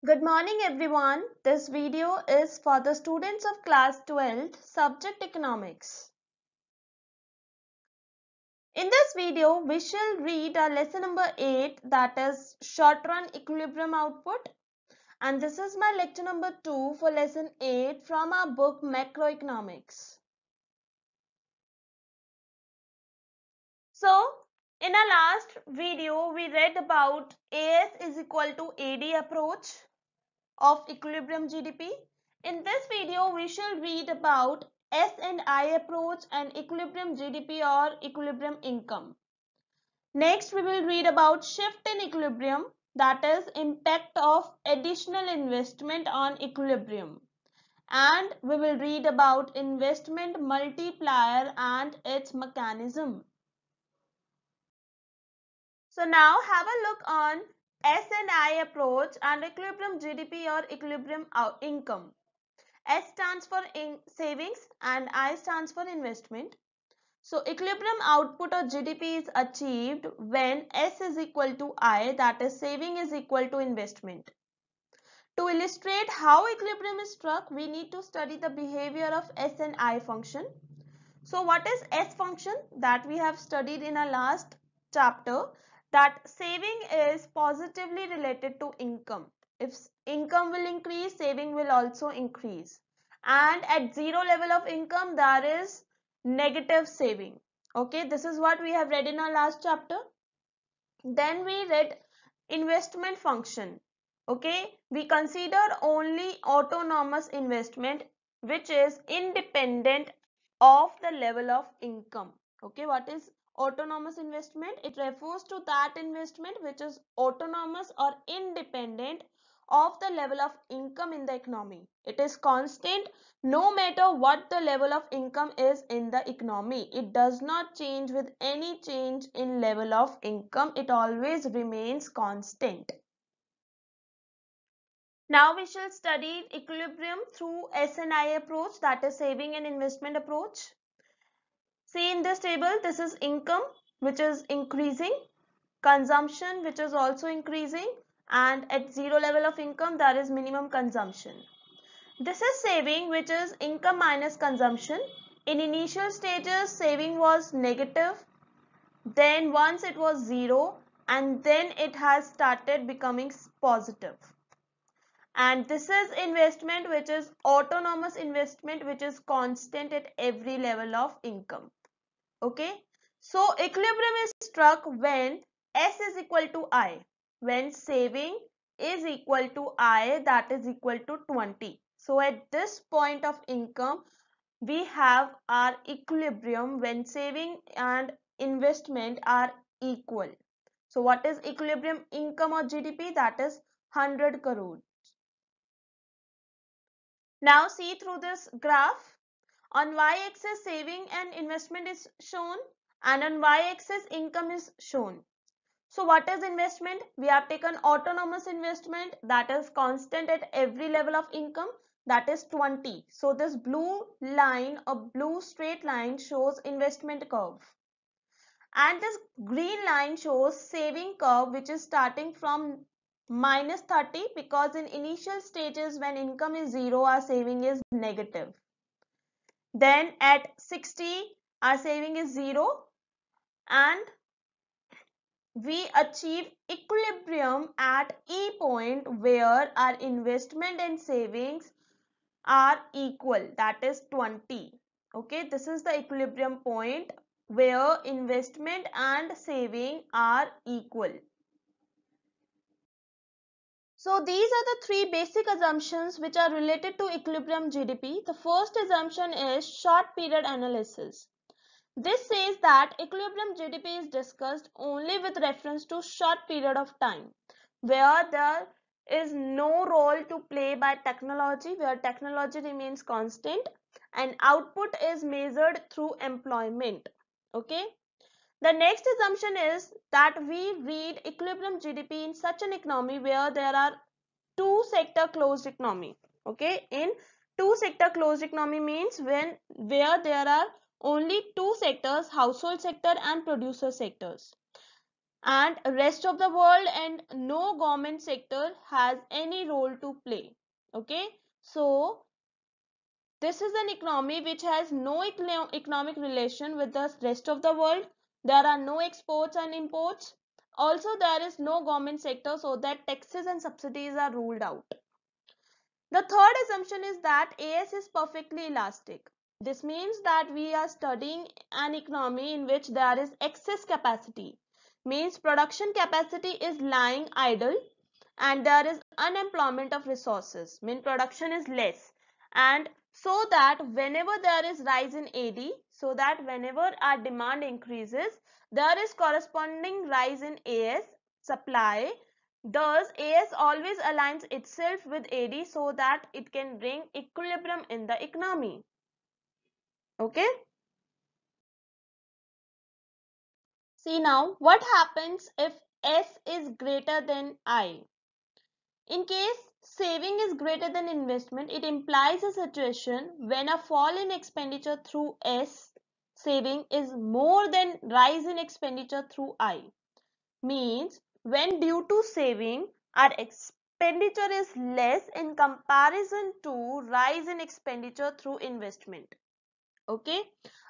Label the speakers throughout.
Speaker 1: Good morning everyone. This video is for the students of class 12th, subject economics. In this video, we shall read our lesson number 8, that is short run equilibrium output. And this is my lecture number 2 for lesson 8 from our book Macroeconomics. So, in our last video, we read about AS is equal to AD approach of equilibrium GDP. In this video, we shall read about S&I approach and equilibrium GDP or equilibrium income. Next, we will read about shift in equilibrium, that is impact of additional investment on equilibrium. And we will read about investment multiplier and its mechanism. So now have a look on S&I approach and equilibrium GDP or equilibrium income. S stands for savings and I stands for investment. So equilibrium output or GDP is achieved when S is equal to I, that is saving is equal to investment. To illustrate how equilibrium is struck, we need to study the behavior of S and I function. So what is S function? That we have studied in our last chapter, that saving is positively related to income. If income will increase, saving will also increase. And at zero level of income, there is negative saving. Okay, this is what we have read in our last chapter. Then we read investment function. Okay, we consider only autonomous investment which is independent of the level of income. Okay, what is autonomous investment? It refers to that investment which is autonomous or independent of the level of income in the economy. It is constant no matter what the level of income is in the economy. It does not change with any change in level of income. It always remains constant. Now we shall study equilibrium through S&I approach, that is saving and investment approach. See in this table, this is income which is increasing, consumption which is also increasing, and at zero level of income there is minimum consumption. This is saving which is income minus consumption. In initial stages saving was negative, then once it was zero, and then it has started becoming positive. And this is investment which is autonomous investment which is constant at every level of income. Okay, so equilibrium is struck when S is equal to I, when saving is equal to I, that is equal to 20. So at this point of income, we have our equilibrium when saving and investment are equal. So what is equilibrium income or GDP? That is 100 crore. Now see through this graph. On y-axis saving and investment is shown and on y-axis income is shown. So what is investment? We have taken autonomous investment, that is constant at every level of income, that is 20. So this blue line or blue straight line shows investment curve. And this green line shows saving curve which is starting from minus 30 because in initial stages when income is zero, our saving is negative. Then at 60, our saving is zero and we achieve equilibrium at E point where our investment and savings are equal, that is 20. Okay, this is the equilibrium point where investment and saving are equal. So these are the three basic assumptions which are related to equilibrium GDP. The first assumption is short period analysis. This says that equilibrium GDP is discussed only with reference to short period of time, where there is no role to play by technology, where technology remains constant and output is measured through employment. Okay. The next assumption is that we read equilibrium GDP in such an economy where there are two sector closed economy. Okay. In two sector closed economy means where there are only two sectors, household sector and producer sectors. and rest of the world, and no government sector has any role to play. Okay, so this is an economy which has no economic relation with the rest of the world. There are no exports and imports. Also, there is no government sector, so that taxes and subsidies are ruled out. The third assumption is that AS is perfectly elastic. This means that we are studying an economy in which there is excess capacity. Means production capacity is lying idle and there is unemployment of resources. Means production is less. And so that whenever there is rise in AD, so that whenever our demand increases, there is corresponding rise in AS supply. Thus, AS always aligns itself with AD so that it can bring equilibrium in the economy. Okay. See now, what happens if S is greater than I? In case saving is greater than investment, it implies a situation when a fall in expenditure through S saving is more than rise in expenditure through I. Means when due to saving our expenditure is less in comparison to rise in expenditure through investment. Okay,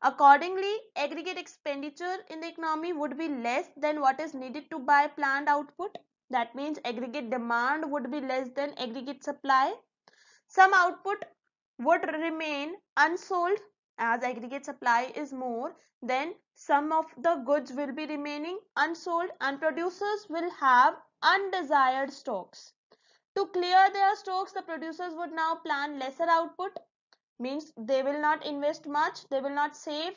Speaker 1: accordingly aggregate expenditure in the economy would be less than what is needed to buy planned output. That means aggregate demand would be less than aggregate supply. Some output would remain unsold as aggregate supply is more, then some of the goods will be remaining unsold and producers will have undesired stocks. To clear their stocks, the producers would now plan lesser output. Means they will not invest much, they will not save.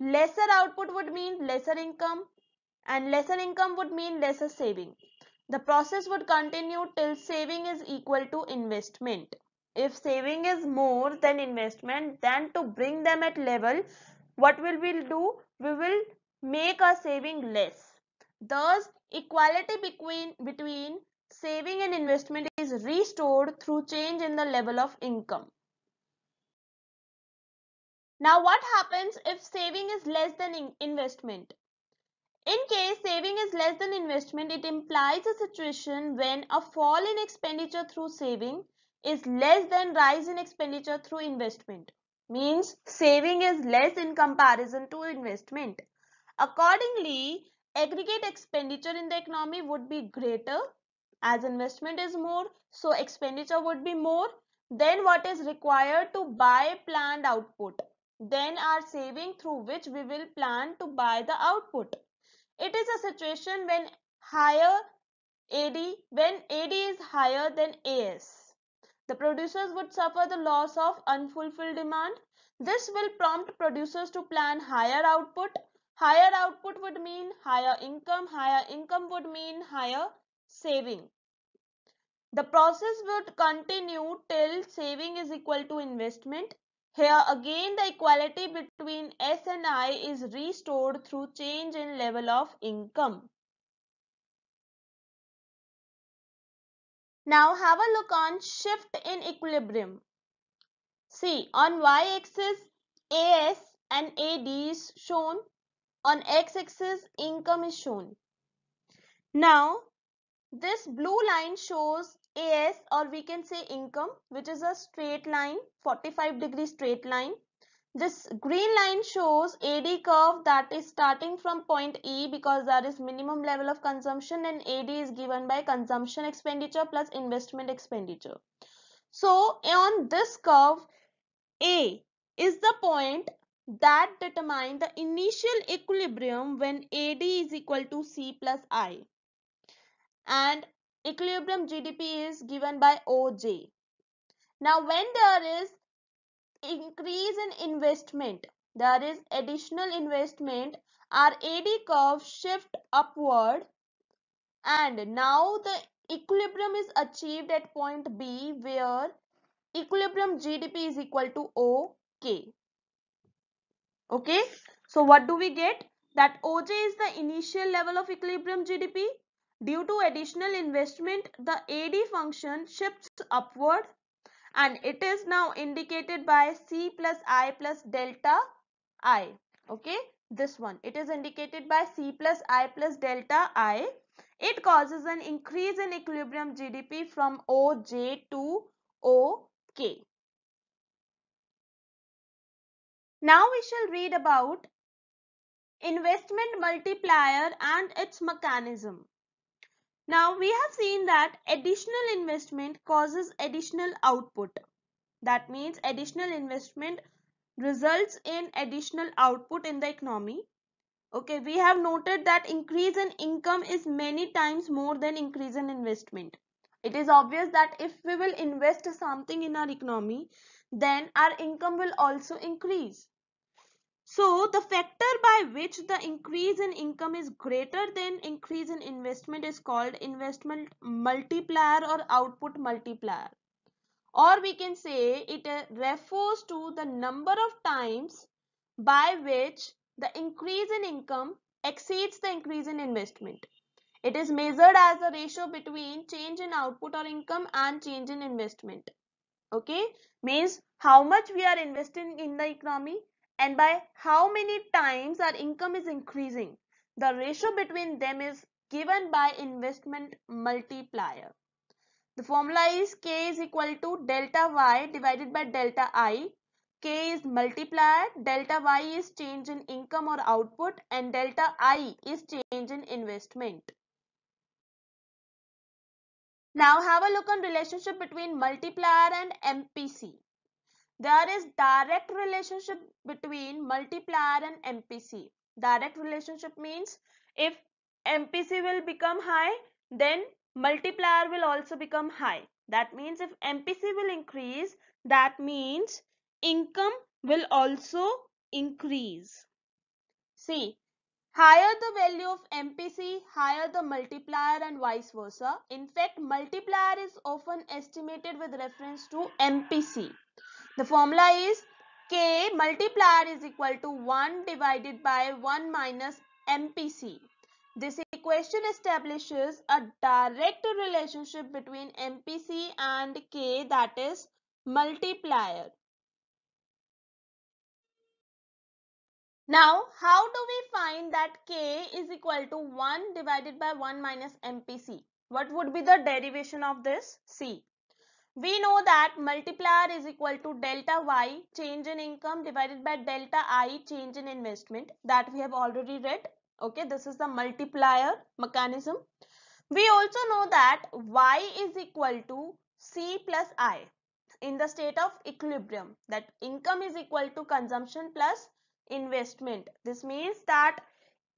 Speaker 1: Lesser output would mean lesser income, and lesser income would mean lesser saving. The process would continue till saving is equal to investment. If saving is more than investment, then to bring them at level, what will we do? We will make our saving less. Thus, equality between saving and investment is restored through change in the level of income. Now, what happens if saving is less than investment? In case saving is less than investment, it implies a situation when a fall in expenditure through saving is less than rise in expenditure through investment. Means saving is less in comparison to investment. Accordingly, aggregate expenditure in the economy would be greater as investment is more, so expenditure would be more than what is required to buy planned output. Then our saving through which we will plan to buy the output. It is a situation when higher when AD is higher than AS. The producers would suffer the loss of unfulfilled demand. This will prompt producers to plan higher output. Higher output would mean higher income would mean higher saving. The process would continue till saving is equal to investment. Here again the equality between S and I is restored through change in level of income. Now have a look on shift in equilibrium. See, on y-axis AS and AD is shown, on x-axis income is shown. Now this blue line shows AS, or we can say income, which is a straight line, 45-degree straight line. This green line shows AD curve, that is starting from point E because there is minimum level of consumption, and AD is given by consumption expenditure plus investment expenditure. So on this curve, A is the point that determines the initial equilibrium when AD is equal to C plus I, and equilibrium GDP is given by OJ. Now when there is increase in investment, there is additional investment, our AD curve shift upward, and now the equilibrium is achieved at point B where equilibrium GDP is equal to OK. Okay, so what do we get? That OJ is the initial level of equilibrium GDP. Due to additional investment, the AD function shifts upward, and it is now indicated by C plus I plus delta I. Okay, this one, it is indicated by C plus I plus delta I. It causes an increase in equilibrium GDP from OJ to OK. Now we shall read about investment multiplier and its mechanism. Now we have seen that additional investment causes additional output. That means additional investment results in additional output in the economy. Okay, we have noted that increase in income is many times more than increase in investment. It is obvious that if we will invest something in our economy, then our income will also increase. So the factor by which the increase in income is greater than increase in investment is called investment multiplier or output multiplier. Or we can say it refers to the number of times by which the increase in income exceeds the increase in investment. It is measured as the ratio between change in output or income and change in investment. Okay, means how much we are investing in the economy and by how many times our income is increasing. The ratio between them is given by investment multiplier. The formula is K is equal to delta Y divided by delta I. K is multiplier, delta Y is change in income or output, and delta I is change in investment. Now have a look on relationship between multiplier and MPC. There is direct relationship between multiplier and MPC. Direct relationship means if MPC will become high, then multiplier will also become high. That means if MPC will increase, that means income will also increase. See, higher the value of MPC, higher the multiplier and vice versa. In fact, multiplier is often estimated with reference to MPC. The formula is K multiplier is equal to 1 divided by 1 minus MPC. This equation establishes a direct relationship between MPC and K, that is multiplier. Now, how do we find that K is equal to 1 divided by 1 minus MPC? What would be the derivation of this? See. We know that multiplier is equal to delta Y change in income divided by delta I change in investment, that we have already read. Okay, this is the multiplier mechanism. We also know that Y is equal to C plus I in the state of equilibrium, that income is equal to consumption plus investment. This means that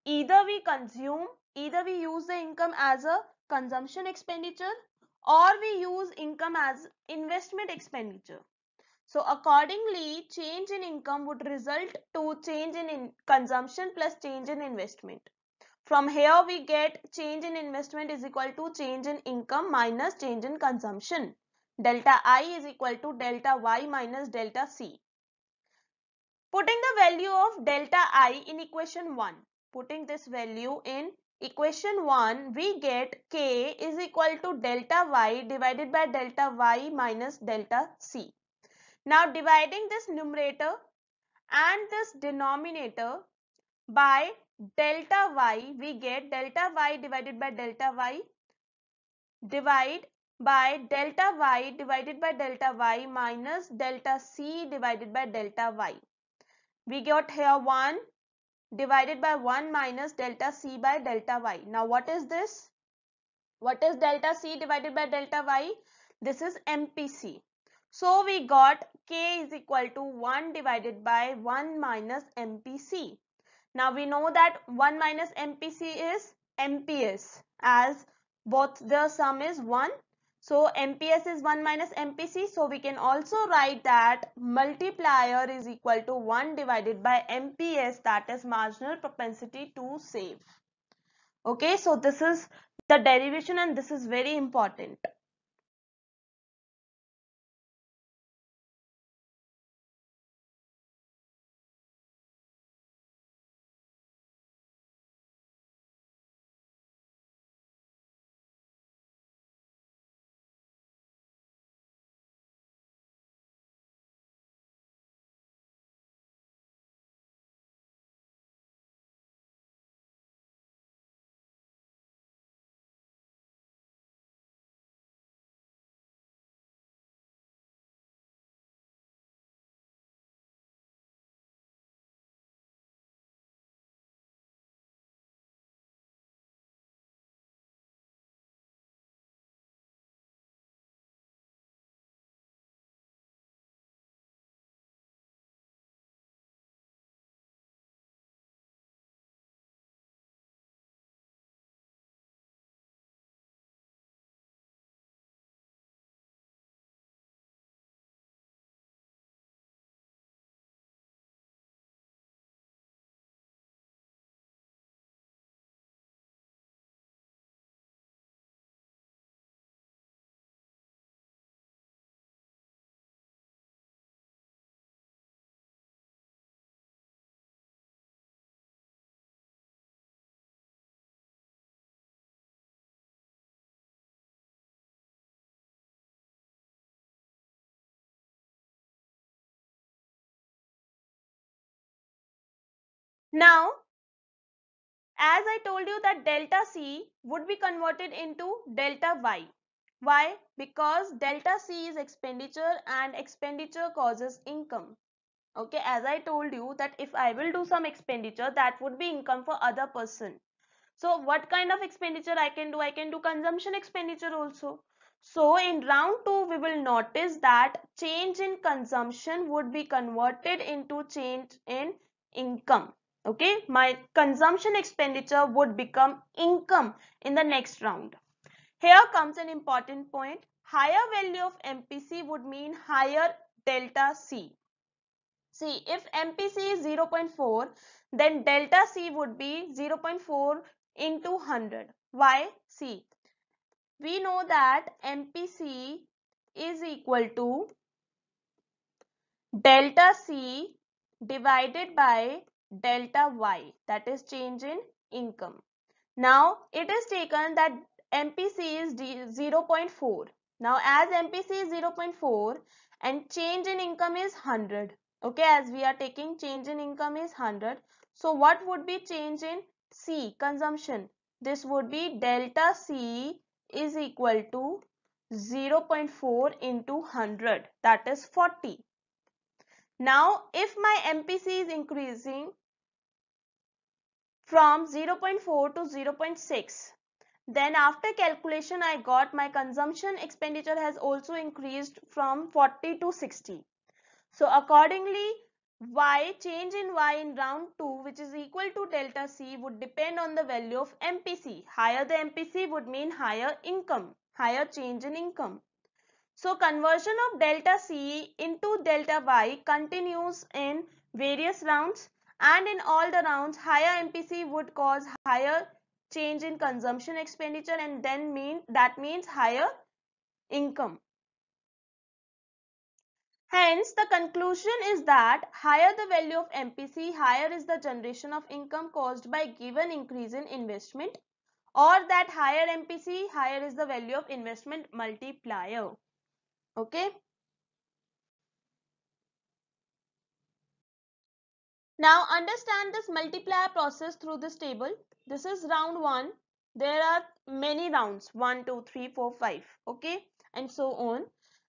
Speaker 1: either we consume, either we use the income as a consumption expenditure or we use income as investment expenditure. So accordingly, change in income would result to change in consumption plus change in investment. From here we get change in investment is equal to change in income minus change in consumption. Delta I is equal to delta Y minus delta C. Putting the value of delta I in equation 1. Putting this value in equation 1, we get K is equal to delta Y divided by delta Y minus delta C. Now dividing this numerator and this denominator by delta Y, we get delta Y divided by delta Y divide by delta Y divided by delta Y minus delta C divided by delta Y. We got here 1 divided by 1 minus delta C by delta Y. Now what is this? What is delta C divided by delta Y? This is MPC. So we got K is equal to 1 divided by 1 minus MPC. Now we know that 1 minus MPC is MPS, as both the sum is 1. So MPS is 1 minus MPC. So we can also write that multiplier is equal to 1 divided by MPS, that is marginal propensity to save. Okay, so this is the derivation and this is very important. Now, as I told you that delta C would be converted into delta Y. Why? Because delta C is expenditure and expenditure causes income. Okay, as I told you that if I will do some expenditure, that would be income for other person. So what kind of expenditure I can do? I can do consumption expenditure also. So in round 2, we will notice that change in consumption would be converted into change in income. Okay, my consumption expenditure would become income in the next round. Here comes an important point. Higher value of MPC would mean higher delta C. See, if MPC is 0.4, then delta C would be 0.4 into 100. Why? See, we know that MPC is equal to delta C divided by delta Y, that is change in income. Now, it is taken that MPC is 0.4. Now, as MPC is 0.4 and change in income is 100. Okay, as we are taking change in income is 100. So, what would be change in C, consumption? This would be delta C is equal to 0.4 into 100, that is 40. Now, if my MPC is increasing from 0.4 to 0.6, then after calculation I got my consumption expenditure has also increased from 40 to 60. So accordingly, Y, change in Y in round 2, which is equal to delta C, would depend on the value of MPC. Higher the MPC would mean higher income, higher change in income. So conversion of delta C into delta Y continues in various rounds, and in all the rounds higher MPC would cause higher change in consumption expenditure, and then that means higher income. Hence, the conclusion is that higher the value of MPC, higher is the generation of income caused by given increase in investment, or that higher MPC, higher is the value of investment multiplier. Okay. Now understand this multiplier process through this table. This is round 1. There are many rounds, 1, 2, 3, 4, 5. Okay, and so on.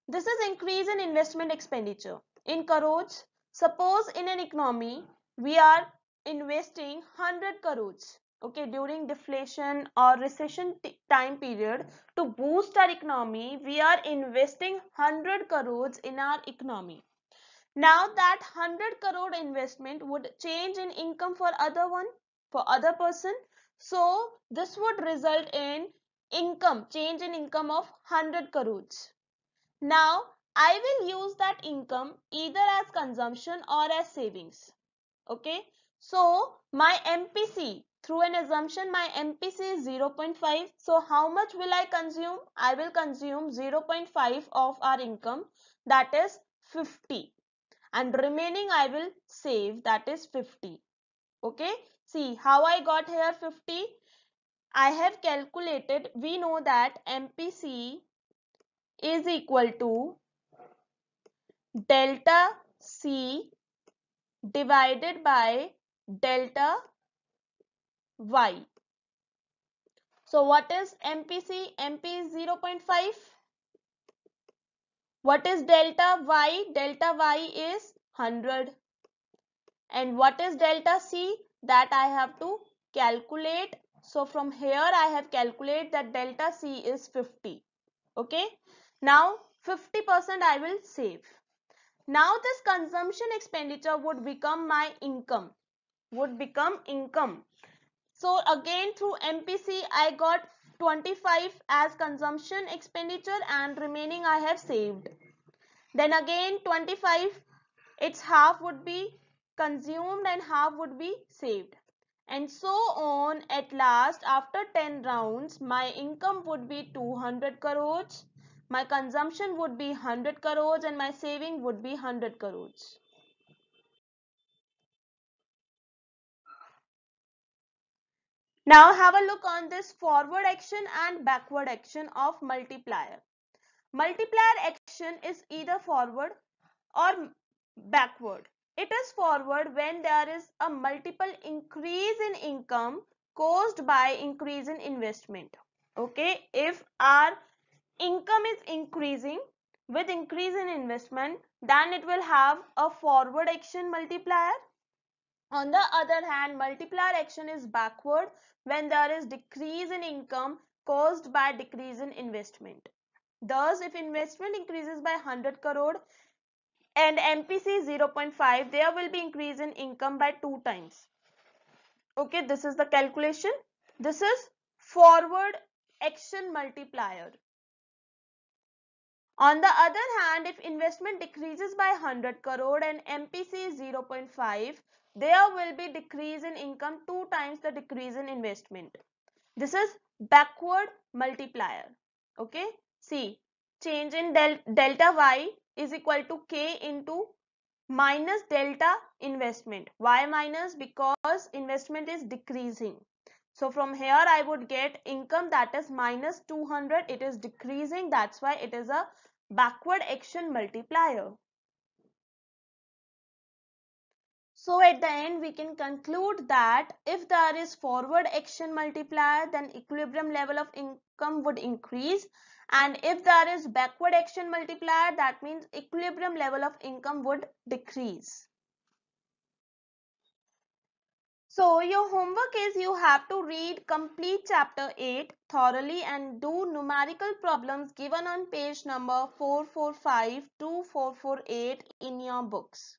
Speaker 1: This is increase in investment expenditure. In crores, suppose in an economy, we are investing 100 crores. Okay, during deflation or recession time period, to boost our economy, we are investing 100 crores in our economy. Now that 100 crore investment would change in income for other person. So this would result in income, change in income of 100 crores. Now I will use that income either as consumption or as savings. Okay. So my MPC, through an assumption, my MPC is 0.5. So how much will I consume? I will consume 0.5 of our income, that is 50, and remaining I will save, that is 50. Okay, see how I got here 50. I have calculated, we know that MPC is equal to delta C divided by delta Y. So what is MPC? MP is 0.5. What is delta Y? Delta Y is 100. And what is delta C? That I have to calculate. So from here I have calculated that delta C is 50. Okay. Now 50% I will save. Now this consumption expenditure would become my income. So again through MPC I got 25 as consumption expenditure, and remaining I have saved. Then again 25, its half would be consumed and half would be saved, and so on. At last, after 10 rounds, my income would be 200 crores, my consumption would be 100 crores, and my saving would be 100 crores. Now have a look on this forward action and backward action of multiplier. Multiplier action is either forward or backward. It is forward when there is a multiple increase in income caused by increase in investment. Okay, if our income is increasing with increase in investment, then it will have a forward action multiplier. On the other hand, multiplier action is backward when there is decrease in income caused by decrease in investment. Thus, if investment increases by 100 crore and MPC is 0.5, there will be increase in income by 2 times. Okay, this is the calculation. This is forward action multiplier. On the other hand, if investment decreases by 100 crore and MPC is 0.5, there will be decrease in income 2 times the decrease in investment. This is backward multiplier. Okay, see, change in delta Y is equal to K into minus delta investment. Why minus? Because investment is decreasing. So from here I would get income, that is minus 200. It is decreasing, that's why it is a backward action multiplier. So at the end we can conclude that if there is forward action multiplier, then equilibrium level of income would increase, and if there is backward action multiplier, that means equilibrium level of income would decrease. So your homework is you have to read complete chapter 8 thoroughly and do numerical problems given on page number 445 to 448 in your books.